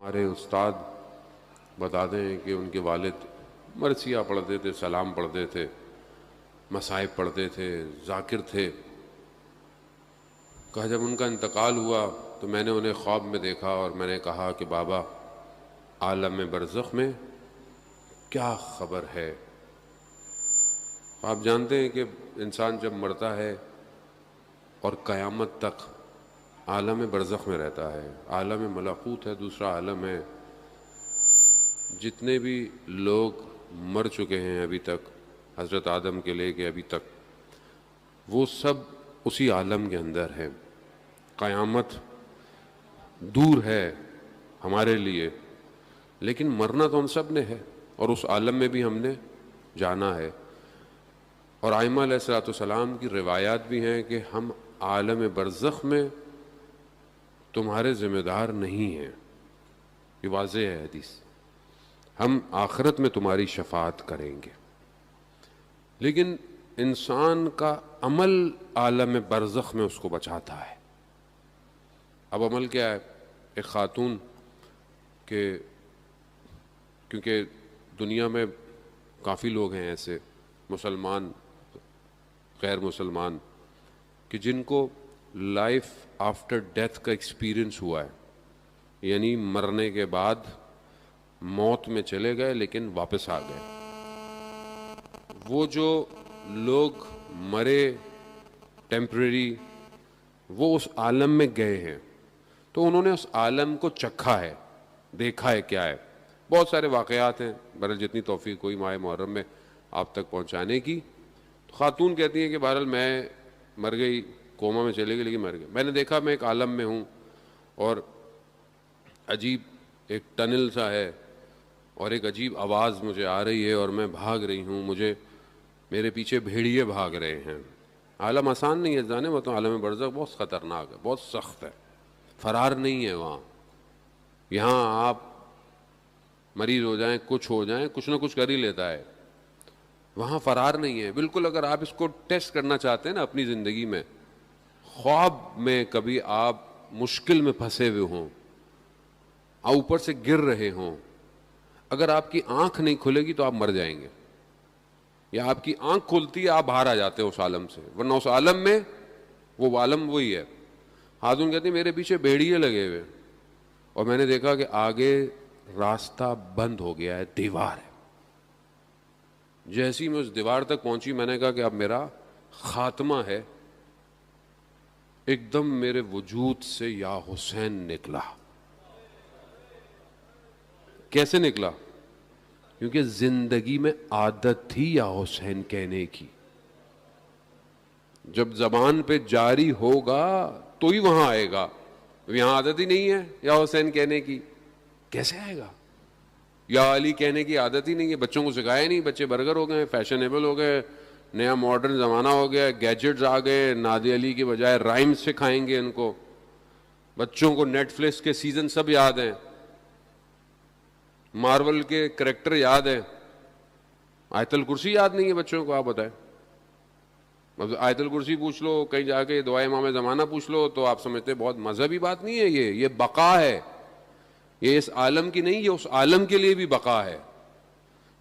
ہمارے استاد بتاتے ہیں کہ ان کے والد مرثیہ پڑھتے تھے، سلام پڑھتے تھے، مصائب پڑھتے تھے، ذاکر تھے۔ کہا جب ان کا انتقال ہوا تو میں نے انہیں خواب میں دیکھا اور میں نے کہا کہ بابا عالم برزخ میں کیا خبر ہے؟ آپ جانتے ہیں کہ انسان جب مرتا ہے اور قیامت تک عالم برزخ میں رہتا ہے، عالم ملکوت ہے، دوسرا عالم ہے۔ جتنے بھی لوگ مر چکے ہیں ابھی تک، حضرت آدم کے لے کے ابھی تک، وہ سب اسی عالم کے اندر ہیں۔ قیامت دور ہے ہمارے لیے، لیکن مرنا تو ہم سب نے ہے اور اس عالم میں بھی ہم نے جانا ہے۔ اور ائمہ علیہ الصلوۃ والسلام کی روایات بھی ہیں کہ ہم عالم برزخ میں تمہارے ذمہ دار نہیں ہیں، یہ واضح ہے حدیث۔ ہم آخرت میں تمہاری شفاعت کریں گے، لیکن انسان کا عمل عالم برزخ میں اس کو بچاتا ہے۔ اب عمل کیا ہے؟ ایک خاتون کہ کیونکہ دنیا میں کافی لوگ ہیں ایسے، مسلمان غیر مسلمان، کہ جن کو لائف آفٹر ڈیتھ کا ایکسپیرئنس ہوا ہے، یعنی مرنے کے بعد موت میں چلے گئے لیکن واپس آ گئے۔ وہ جو لوگ مرے ٹیمپریری، وہ اس عالم میں گئے ہیں، تو انہوں نے اس عالم کو چکھا ہے، دیکھا ہے کیا ہے۔ بہت سارے واقعات ہیں، بہرحال جتنی توفیق ہوئی ماہ محرم میں آپ تک پہنچانے کی۔ خاتون کہتی ہیں کہ بہرحال میں مر گئی، کوما میں چلے گئی لیکن مر گئی۔ میں نے دیکھا میں ایک عالم میں ہوں اور عجیب ایک ٹنل سا ہے اور ایک عجیب آواز مجھے آ رہی ہے اور میں بھاگ رہی ہوں، میرے پیچھے بھیڑیے بھاگ رہے ہیں۔ عالم آسان نہیں ہے جانے، وہ تو عالم برزخ بہت خطرناک ہے، بہت سخت ہے، فرار نہیں ہے وہاں۔ یہاں آپ مریض ہو جائیں، کچھ ہو جائیں، کچھ نہ کچھ کر ہی لیتا ہے، وہاں فرار نہیں ہے بالکل۔ اگر آپ اس کو ٹیسٹ کرنا چاہتے ہیں نا اپنی زندگی میں، خواب میں کبھی آپ مشکل میں پھنسے ہوئے ہوں، اوپر سے گر رہے ہوں، اگر آپ کی آنکھ نہیں کھلے گی تو آپ مر جائیں گے، یا آپ کی آنکھ کھلتی ہے آپ باہر آ جاتے ہیں اس عالم سے، ورنہ اس عالم میں وہ عالم وہی ہے۔ خاتون کہتی میرے پیچھے بھیڑیے لگے ہوئے اور میں نے دیکھا کہ آگے راستہ بند ہو گیا ہے، دیوار ہے۔ جیسی میں اس دیوار تک پہنچی میں نے کہا کہ اب میرا خاتمہ ہے، ایک دم میرے وجود سے یا حسین نکلا۔ کیسے نکلا؟ کیونکہ زندگی میں عادت تھی یا حسین کہنے کی، جب زبان پہ جاری ہوگا تو ہی وہاں آئے گا، یہاں عادت ہی نہیں ہے یا حسین کہنے کی، کیسے آئے گا؟ یا علی کہنے کی عادت ہی نہیں ہے، بچوں کو سکھایا نہیں، بچے برگر ہو گئے، فیشنیبل ہو گئے، نیا ماڈرن زمانہ ہو گیا، گیجٹس آ گئے، نادی علی کی بجائے رائم سکھائیں گے ان کو، بچوں کو نیٹ فلکس کے سیزن سب یاد ہیں، مارول کے کریکٹر یاد ہیں، آیت الکرسی یاد نہیں ہے بچوں کو، آپ بتائیں۔ آیت الکرسی پوچھ لو، کہیں جا کے دعائے امام زمانہ پوچھ لو تو آپ سمجھتے بہت مذہبی بات نہیں ہے، یہ بقا ہے، یہ اس عالم کی نہیں، یہ اس عالم کے لیے بھی بقا ہے۔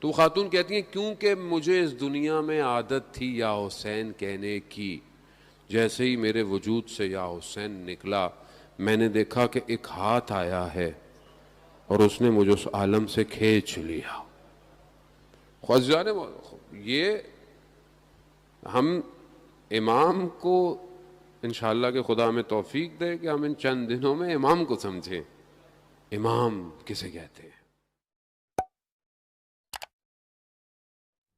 تو خاتون کہتی ہیں کیونکہ مجھے اس دنیا میں عادت تھی یا حسین کہنے کی، جیسے ہی میرے وجود سے یا حسین نکلا میں نے دیکھا کہ ایک ہاتھ آیا ہے اور اس نے مجھے اس عالم سے کھینچ لیا۔ خوشجان یہ ہم امام کو انشاءاللہ کہ خدا ہمیں توفیق دے کہ ہم ان چند دنوں میں امام کو سمجھیں، امام کسے کہتے ہیں۔